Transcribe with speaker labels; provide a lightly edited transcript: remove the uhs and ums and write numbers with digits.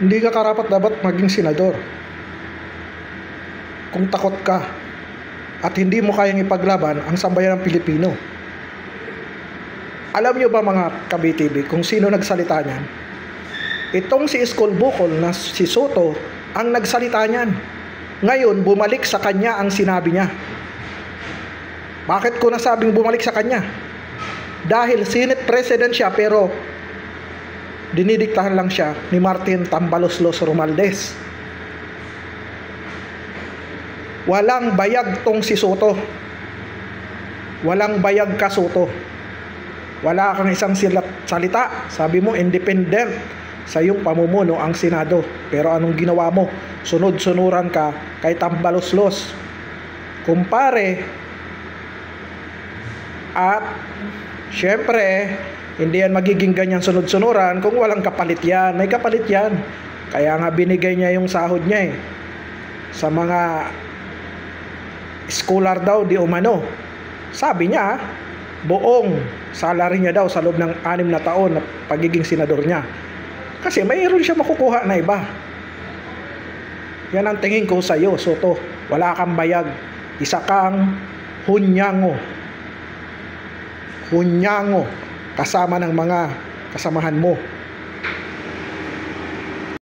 Speaker 1: Hindi ka karapat-dapat maging senador. Kung takot ka at hindi mo kayang ipaglaban ang sambayan ng Pilipino. Alam nyo ba mga ka-BTV kung sino nagsalita niyan? Itong si Iskol Bukol na si Soto ang nagsalita niyan. Ngayon, bumalik sa kanya ang sinabi niya. Bakit ko nasabing bumalik sa kanya? Dahil Senate President siya pero dinidiktahan lang siya ni Martin Tambaloslos Romualdez. Walang bayag tong si Soto. Walang bayag ka, Soto. Wala kang isang salita. Sabi mo, independent sa iyong pamumuno ang Senado. Pero anong ginawa mo? Sunod-sunuran ka kay Tambaloslos. Kumpare, at syempre, hindi yan magiging ganyan sunod-sunuran kung walang kapalit yan. May kapalit yan. Kaya nga binigay niya yung sahod niya sa mga scholar daw di umano. Sabi niya, buong salary niya daw sa loob ng 6 na taon na pagiging senador niya. Kasi mayroon siya makukuha na iba. Yan ang tingin ko sa iyo, Soto. Wala kang bayag. Isa kang hunyango. Hunyango kasama ng mga kasamahan mo.